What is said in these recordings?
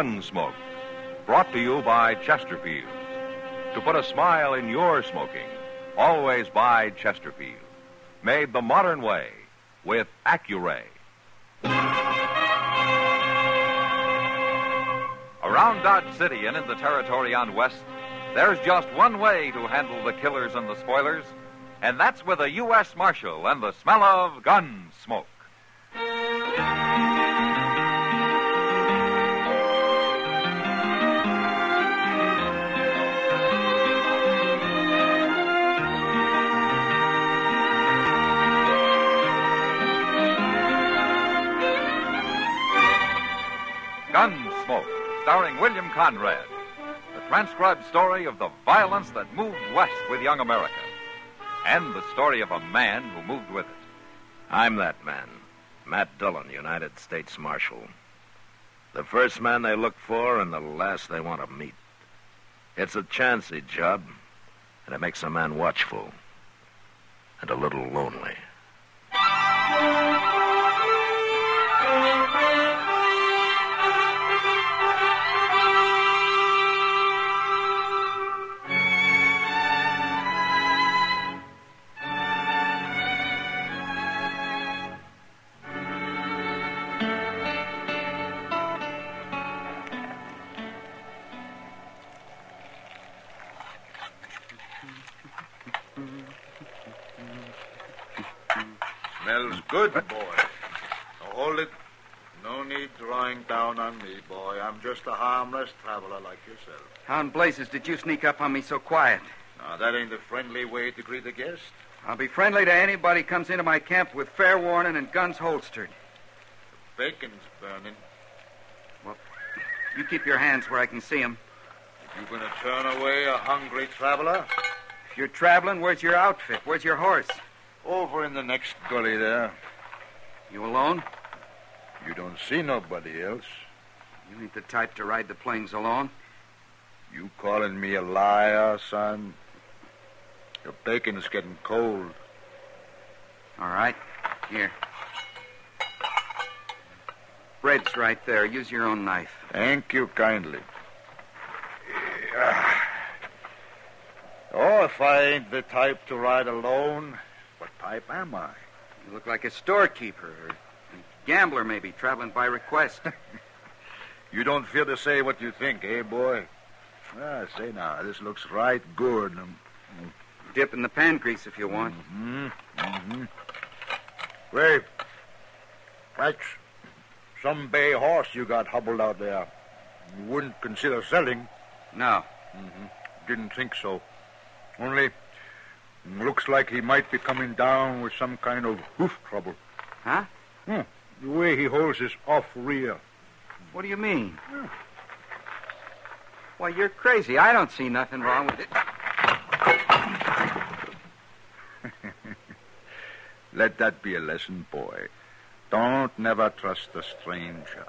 Gunsmoke, brought to you by Chesterfield. To put a smile in your smoking, always buy Chesterfield. Made the modern way with Accuray. Around Dodge City and in the territory on West, there's just one way to handle the killers and the spoilers, and that's with a U.S. Marshal and the smell of Gunsmoke. Gunsmoke, starring William Conrad. The transcribed story of the violence that moved west with young America. And the story of a man who moved with it. I'm that man, Matt Dillon, United States Marshal. The first man they look for and the last they want to meet. It's a chancy job, and it makes a man watchful and a little lonely. Smells good, boy. Now hold it. No need drawing down on me, boy. I'm just a harmless traveler like yourself. How in blazes did you sneak up on me so quiet? Now, that ain't the friendly way to greet a guest. I'll be friendly to anybody comes into my camp with fair warning and guns holstered. The bacon's burning. Well, you keep your hands where I can see them. You gonna turn away a hungry traveler? If you're traveling, where's your outfit? Where's your horse? Over in the next gully there. You alone? You don't see nobody else. You ain't the type to ride the plains alone. You calling me a liar, son? Your bacon's getting cold. All right. Here. Bread's right there. Use your own knife. Thank you kindly. Oh, if I ain't the type to ride alone, what type am I? You look like a storekeeper or a gambler, maybe, traveling by request. You don't fear to say what you think, eh, boy? Say now, this looks right good. Dip in the pan grease if you want. Wait. That's some bay horse you got hobbled out there. You wouldn't consider selling. No. Didn't think so. Only, looks like he might be coming down with some kind of hoof trouble. Huh? The way he holds his off rear. What do you mean? Why, you're crazy. I don't see nothing wrong with it. Let that be a lesson, boy. Don't never trust a stranger.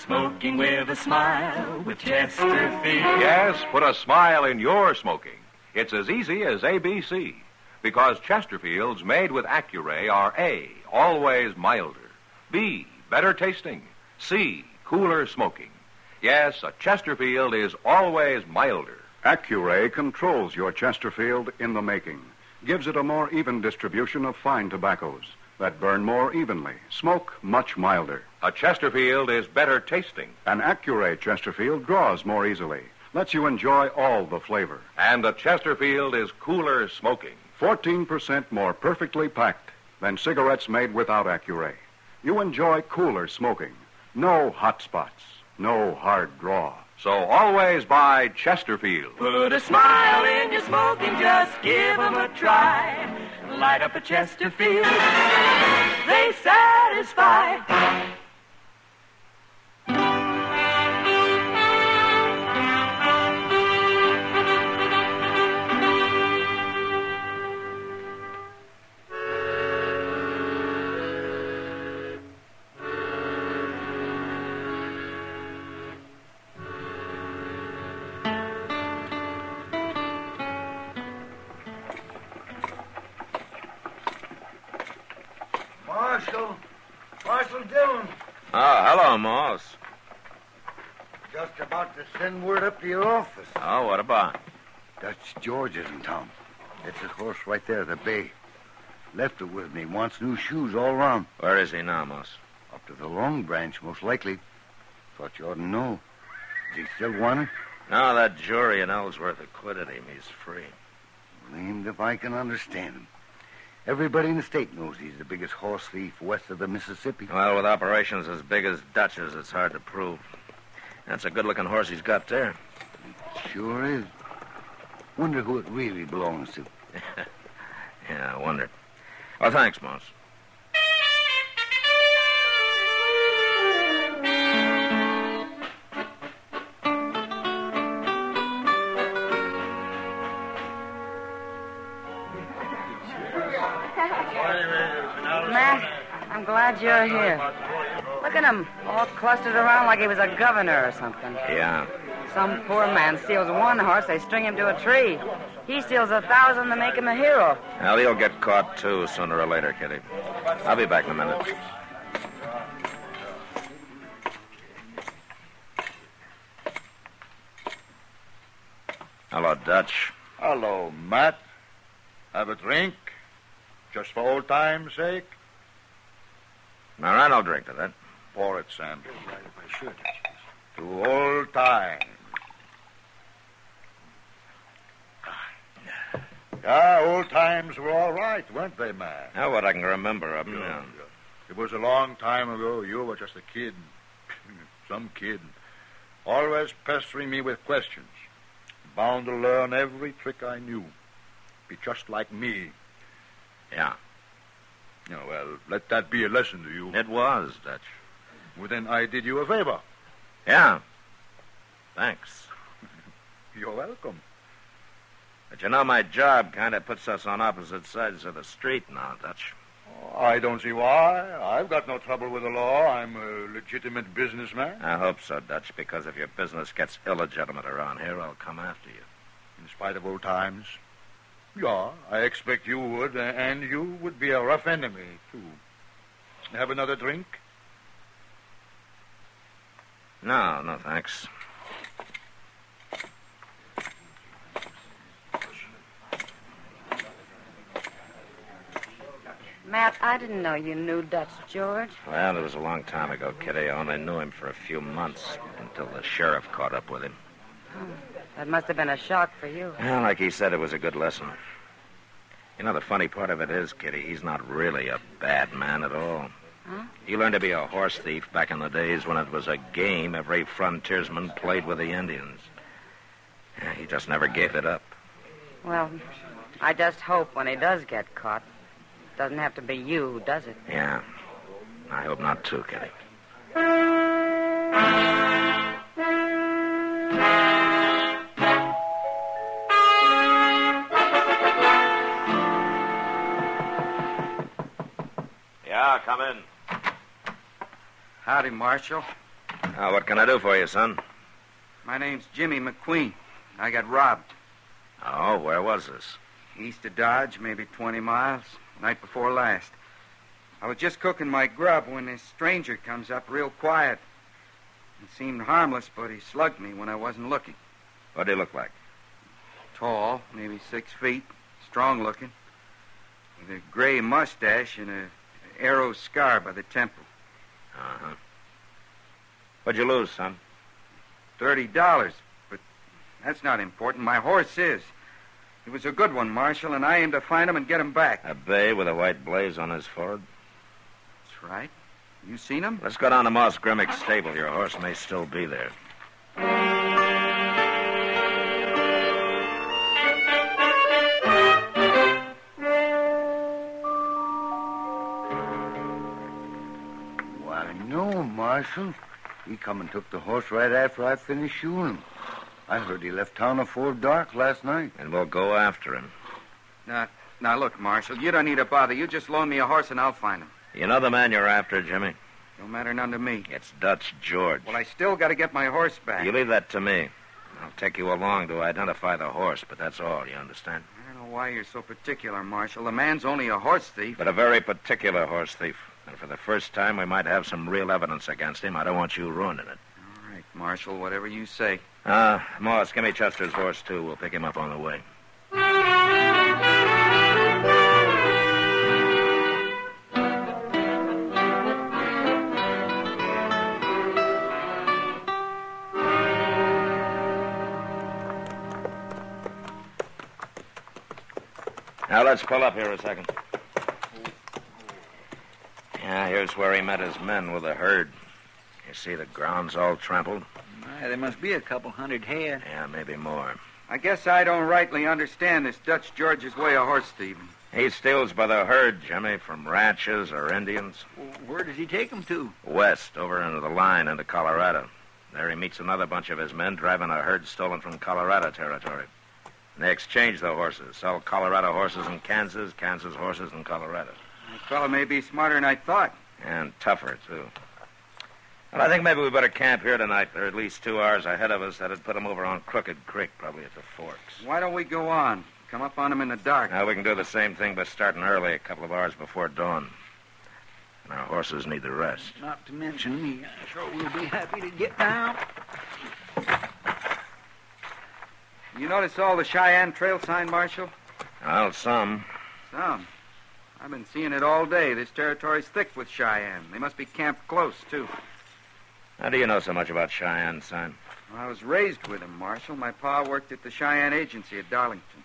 Smoking with a smile with Chesterfield. Yes, put a smile in your smoking. It's as easy as ABC. Because Chesterfields made with Accuray are A, always milder. B, better tasting. C, cooler smoking. Yes, a Chesterfield is always milder. Accuray controls your Chesterfield in the making. Gives it a more even distribution of fine tobaccos that burn more evenly, smoke much milder. A Chesterfield is better tasting. An Accuray Chesterfield draws more easily, lets you enjoy all the flavor. And a Chesterfield is cooler smoking. 14% more perfectly packed than cigarettes made without Accuray. You enjoy cooler smoking. No hot spots, no hard draw. So always buy Chesterfield. Put a smile in your smoking, just give 'em a try. Light up a Chesterfield, they satisfy. Hello, Moss. Just about to send word up to your office. Oh, what about? Dutch George is in town. It's his horse right there at the bay. Left it with me. Wants new shoes all around. Where is he now, Moss? Up to the Long Branch, most likely. Thought you ought to know. Does he still want it? No, that jury in Ellsworth acquitted him. He's free. Blamed if I can understand him. Everybody in the state knows he's the biggest horse thief west of the Mississippi. Well, with operations as big as Dutch's, it's hard to prove. That's a good-looking horse he's got there. It sure is. Wonder who it really belongs to. Yeah, I wonder. Well, thanks, Moss. Matt, I'm glad you're here. Look at him, all clustered around like he was a governor or something. Yeah. Some poor man steals one horse, they string him to a tree. He steals 1,000 to make him a hero. Well, he'll get caught, too, sooner or later, Kitty. I'll be back in a minute. Hello, Dutch. Hello, Matt. Have a drink? Just for old time's sake? All right, I'll drink to that. Pour it, Sam. To old times. Yeah, old times were all right, weren't they, Matt? Now, what I can remember of them. Yeah. It was a long time ago. You were just a kid. Some kid. Always pestering me with questions. Bound to learn every trick I knew. Be just like me. Yeah. Yeah, well, let that be a lesson to you. It was, Dutch. Well, then I did you a favor. Yeah. Thanks. You're welcome. But you know, my job kind of puts us on opposite sides of the street now, Dutch. Oh, I don't see why. I've got no trouble with the law. I'm a legitimate businessman. I hope so, Dutch, because if your business gets illegitimate around here, I'll come after you. In spite of old times. Yeah, I expect you would, and you would be a rough enemy, too. Have another drink? No, thanks. Matt, I didn't know you knew Dutch George. Well, it was a long time ago, Kitty. I only knew him for a few months until the sheriff caught up with him. Oh, that must have been a shock for you. Well, like he said, it was a good lesson. You know, the funny part of it is, Kitty, he's not really a bad man at all. Huh? He learned to be a horse thief back in the days when it was a game every frontiersman played with the Indians. Yeah, he just never gave it up. Well, I just hope when he does get caught, it doesn't have to be you who does it. Yeah. I hope not, too, Kitty. Yeah, come in. Howdy, Marshal. What can I do for you, son? My name's Jimmy McQueen. I got robbed. Oh, where was this? East of Dodge, maybe 20 miles. Night before last. I was just cooking my grub when this stranger comes up real quiet. He seemed harmless, but he slugged me when I wasn't looking. What did he look like? Tall, maybe 6 feet. Strong looking. With a gray mustache and an arrow scar by the temple. Uh-huh. What'd you lose, son? $30, but that's not important. My horse is. He was a good one, Marshal, and I aim to find him and get him back. A bay with a white blaze on his forehead? That's right. You seen him? Let's go down to Moss Grimmick's stable. Your horse may still be there. Why, no, Marshal. He come and took the horse right after I finished shoeing him. I heard he left town before dark last night. And we'll go after him. Now, look, Marshal, you don't need to bother. You just loan me a horse and I'll find him. You know the man you're after, Jimmy? Don't matter none to me. It's Dutch George. Well, I still got to get my horse back. You leave that to me. I'll take you along to identify the horse, but that's all, you understand? I don't know why you're so particular, Marshal. The man's only a horse thief. But a very particular horse thief. And for the first time, we might have some real evidence against him. I don't want you ruining it. All right, Marshal, whatever you say. Moss, give me Chester's horse, too. We'll pick him up on the way. Now, let's pull up here a second. Yeah, here's where he met his men with the herd. You see the ground's all trampled? There must be a couple hundred head. Yeah, maybe more. I guess I don't rightly understand this Dutch George's way of horse thieving. He steals by the herd, Jimmy, from ranches or Indians. Where does he take them to? West, over into the line into Colorado. There he meets another bunch of his men driving a herd stolen from Colorado territory. And they exchange the horses, sell Colorado horses in Kansas, Kansas horses in Colorado. That fellow may be smarter than I thought. And tougher, too. Well, I think maybe we better camp here tonight. They're at least 2 hours ahead of us. That'd put them over on Crooked Creek, probably at the forks. Why don't we go on? Come up on them in the dark. Now, we can do the same thing by starting early, a couple of hours before dawn. And our horses need the rest. Not to mention, me, sure we'll be happy to get down. You notice all the Cheyenne trail sign, Marshal? Well, some. Some. I've been seeing it all day. This territory's thick with Cheyenne. They must be camped close, too. How do you know so much about Cheyenne, son? Well, I was raised with them, Marshal. My pa worked at the Cheyenne Agency at Darlington.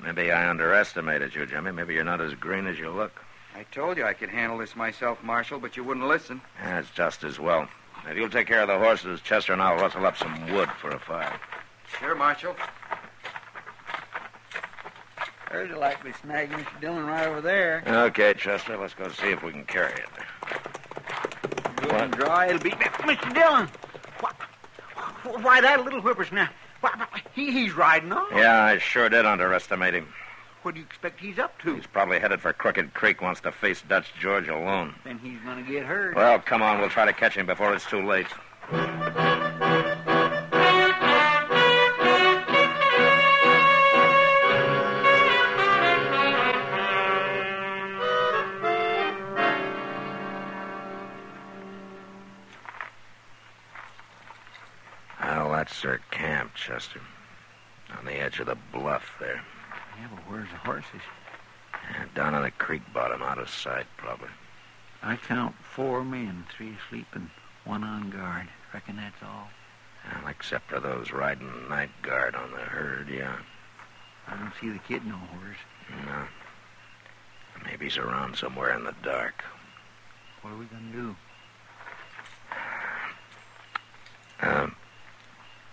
Maybe I underestimated you, Jimmy. Maybe you're not as green as you look. I told you I could handle this myself, Marshal, but you wouldn't listen. That's just as well. If you'll take care of the horses, Chester and I'll rustle up some wood for a fire. Sure, Marshal. There's a likely snag, Mr. Dillon, right over there. Okay, Chester, let's go see if we can carry it. Good and dry, it'll be... Mr. Dillon! Why, that little whippersnapper, he's riding on. Yeah, I sure did underestimate him. What do you expect he's up to? He's probably headed for Crooked Creek, wants to face Dutch George alone. Then he's going to get hurt. Well, come on, we'll try to catch him before it's too late. That's their camp, Chester. On the edge of the bluff there. Yeah, but where's the horses? Down on the creek bottom, out of sight, probably. I count 4 men, 3 asleep and 1 on guard. Reckon that's all? Well, except for those riding night guard on the herd, yeah. I don't see the kid nowhere. No. Maybe he's around somewhere in the dark. What are we going to do?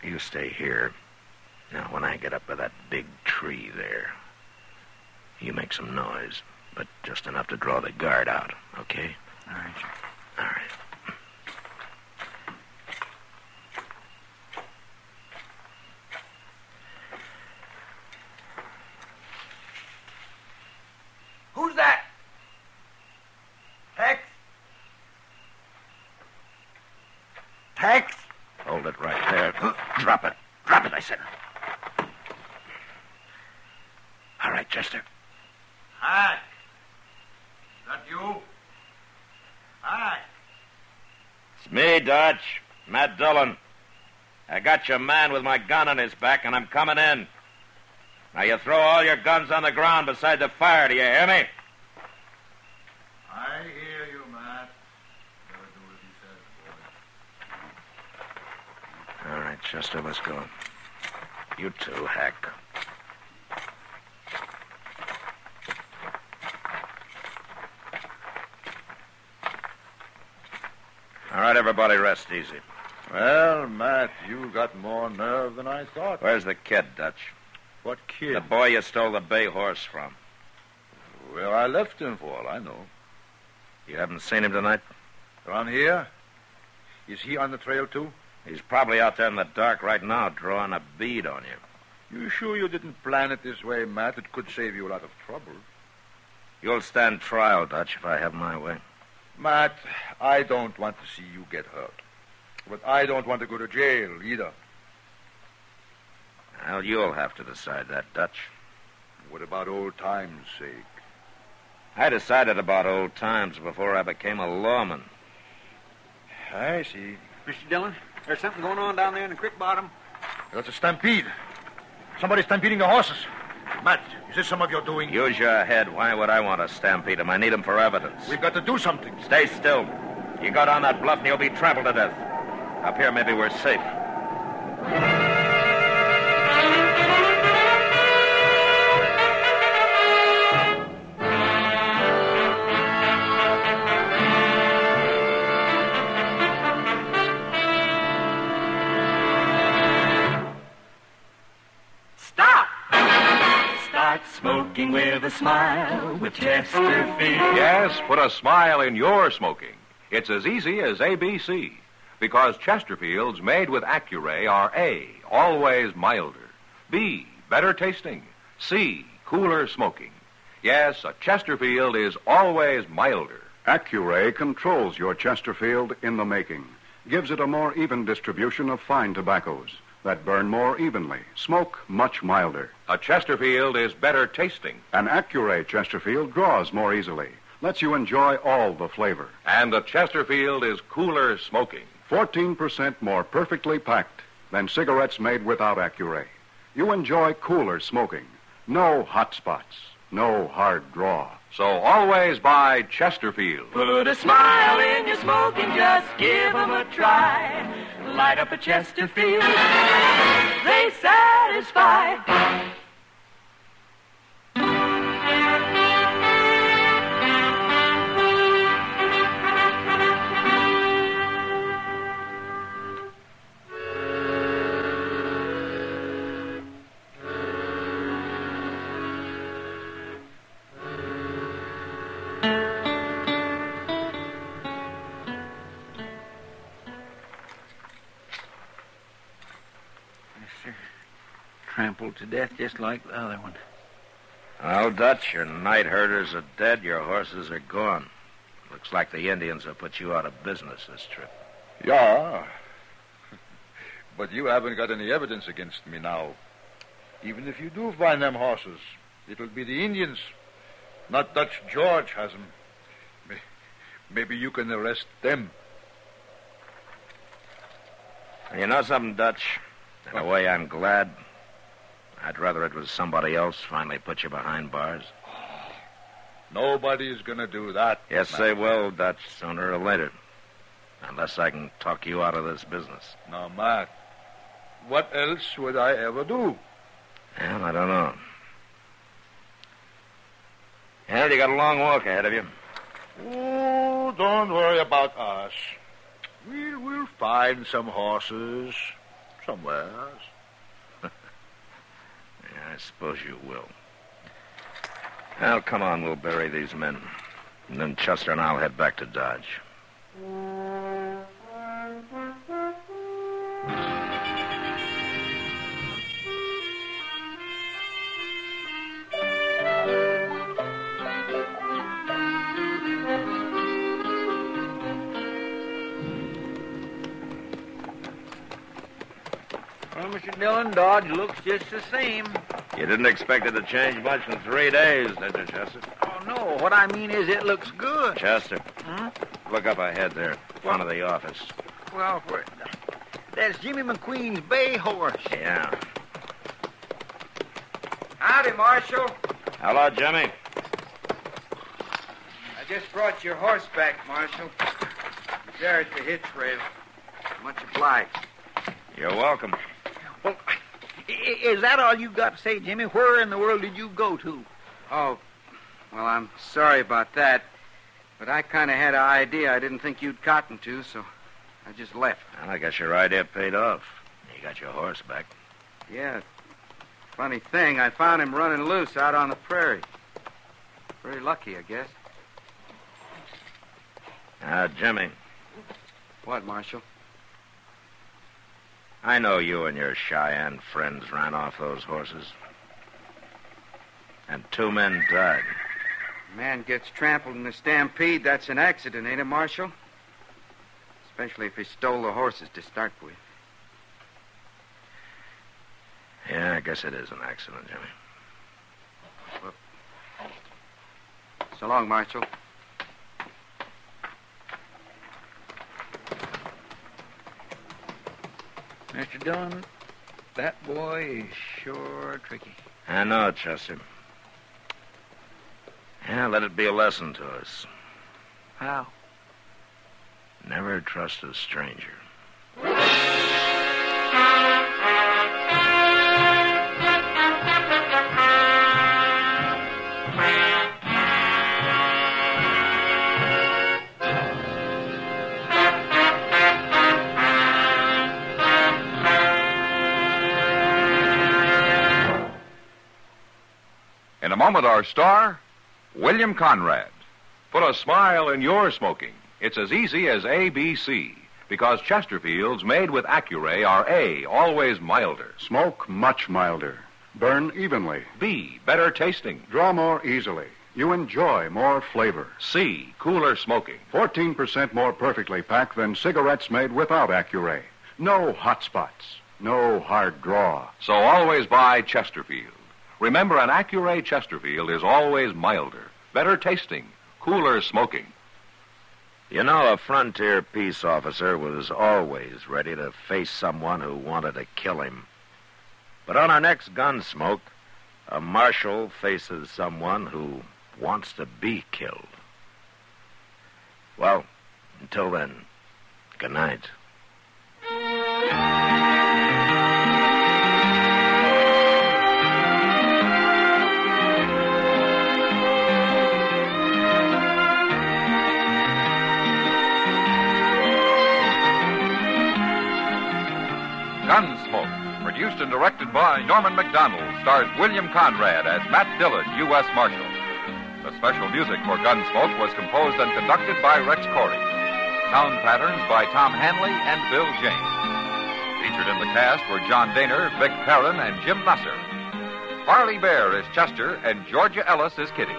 You stay here. Now, when I get up by that big tree there, you make some noise, but just enough to draw the guard out, okay? All right, sir. All right. Who's that? Tex? Tex? Hold it right there. Drop it. Drop it, I said. All right, Chester. Hi. Is that you? Hi. It's me, Dutch. Matt Dillon. I got your man with my gun on his back, and I'm coming in. Now, you throw all your guns on the ground beside the fire. Do you hear me? I hear you, Matt. Never do as he says, boy. All right, Chester, let's go. You too, Hack. All right, everybody, rest easy. Well, Matt, you got more nerve than I thought. Where's the kid, Dutch? What kid? The boy you stole the bay horse from. Where I left him, for all I know. You haven't seen him tonight? Around here? Is he on the trail, too? He's probably out there in the dark right now, drawing a bead on you. You sure you didn't plan it this way, Matt? It could save you a lot of trouble. You'll stand trial, Dutch, if I have my way. Matt, I don't want to see you get hurt. But I don't want to go to jail, either. Well, you'll have to decide that, Dutch. What about old times' sake? I decided about old times before I became a lawman. I see. Mr. Dillon, there's something going on down there in the creek bottom. That's a stampede. Somebody's stampeding the horses. Matt, is this some of your doing? Use your head. Why would I want to stampede him? I need him for evidence. We've got to do something. Stay still. You go down that bluff and you'll be trampled to death. Up here, maybe we're safe. Smoking with a smile with Chesterfield. Yes, put a smile in your smoking. It's as easy as ABC. Because Chesterfields made with Accuray are A, always milder. B, better tasting. C, cooler smoking. Yes, a Chesterfield is always milder. Accuray controls your Chesterfield in the making. Gives it a more even distribution of fine tobaccos that burn more evenly, smoke much milder. A Chesterfield is better tasting. An Accuray Chesterfield draws more easily, lets you enjoy all the flavor. And a Chesterfield is cooler smoking. 14% more perfectly packed than cigarettes made without Accuray. You enjoy cooler smoking. No hot spots, no hard draw. So always buy Chesterfield. Put a smile in your smoking, just give 'em a try. Light up a Chesterfield, they satisfy. Trampled to death just like the other one. Well, Dutch, your night herders are dead, your horses are gone. Looks like the Indians have put you out of business this trip. Yeah. But you haven't got any evidence against me now. Even if you do find them horses, it'll be the Indians. Not Dutch George has them. Maybe you can arrest them. You know something, Dutch? In a way, I'm glad. I'd rather it was somebody else finally put you behind bars. Nobody's going to do that. Yes, man. they will, Dutch, sooner or later. Unless I can talk you out of this business. Now, Matt, what else would I ever do? Well, I don't know. Well, you got a long walk ahead of you. Oh, don't worry about us. We'll find some horses somewhere. I suppose you will. Well, come on, we'll bury these men. And then Chester and I'll head back to Dodge. Well, Mr. Dillon, Dodge looks just the same. You didn't expect it to change much in 3 days, did you, Chester? Oh, no. What I mean is it looks good. Chester, look up ahead there, in front of the office. Well, that's Jimmy McQueen's bay horse. Yeah. Howdy, Marshal. Hello, Jimmy. I just brought your horse back, Marshal. He's there at the hitch rail. Much obliged. You're welcome. Well, is that all you got to say, Jimmy? Where in the world did you go to? Oh, well, I'm sorry about that. But I kind of had an idea I didn't think you'd cotton to, so I just left. Well, I guess your idea paid off. You got your horse back. Yeah. Funny thing, I found him running loose out on the prairie. Very lucky, I guess. Jimmy. What, Marshal? I know you and your Cheyenne friends ran off those horses. And 2 men died. A man gets trampled in a stampede, that's an accident, ain't it, Marshal? Especially if he stole the horses to start with. Yeah, I guess it is an accident, Jimmy. Well, So long, Marshal. Mr. Dillon, that boy is sure tricky. I know, Chester. Yeah, let it be a lesson to us. How? Never trust a stranger. In a moment, our star, William Conrad. Put a smile in your smoking. It's as easy as ABC, because Chesterfields made with Accuray are A, always milder. Smoke much milder. Burn evenly. B, better tasting. Draw more easily. You enjoy more flavor. C, cooler smoking. 14% more perfectly packed than cigarettes made without Accuray. No hot spots. No hard draw. So always buy Chesterfield. Remember, an Accuray Chesterfield is always milder, better tasting, cooler smoking. You know, a frontier peace officer was always ready to face someone who wanted to kill him. But on our next Gunsmoke, a marshal faces someone who wants to be killed. Well, until then, good night. Gunsmoke, produced and directed by Norman Macdonnell, stars William Conrad as Matt Dillon, U.S. Marshal. The special music for Gunsmoke was composed and conducted by Rex Corey. Sound patterns by Tom Hanley and Bill James. Featured in the cast were John Dehner, Vic Perrin, and Jim Nusser. Parley Baer is Chester, and Georgia Ellis is Kitty.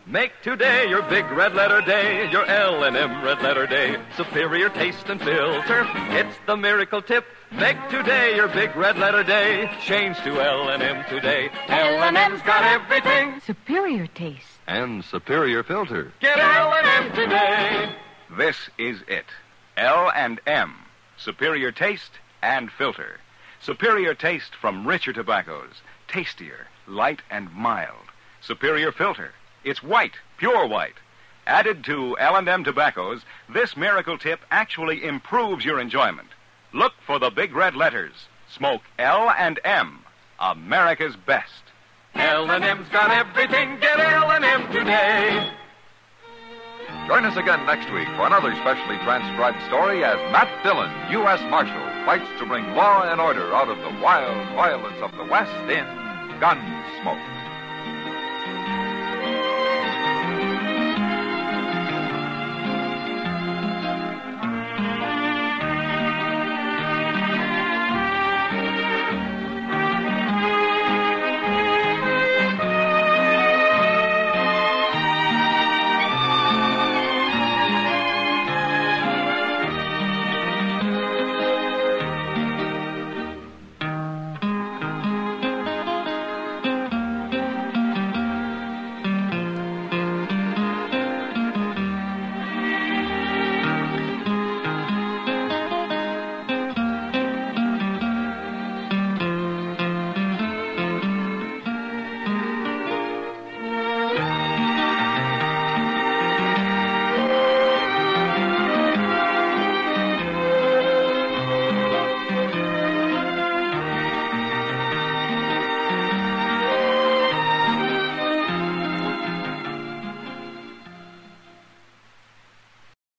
Make today your big red letter day, your L&M red letter day. Superior taste and filter, it's the miracle tip. Make today your big red letter day. Change to L&M today. L&M's got everything. Superior taste. And superior filter. Get L&M today. This is it. L&M. Superior taste and filter. Superior taste from richer tobaccos. Tastier, light and mild. Superior filter. It's white, pure white. Added to L&M tobaccos, this miracle tip actually improves your enjoyment. Look for the big red letters. Smoke L&M, America's best. L&M's got everything. Get L&M today. Join us again next week for another specially transcribed story as Matt Dillon, U.S. Marshal, fights to bring law and order out of the wild violence of the West in Gunsmoke.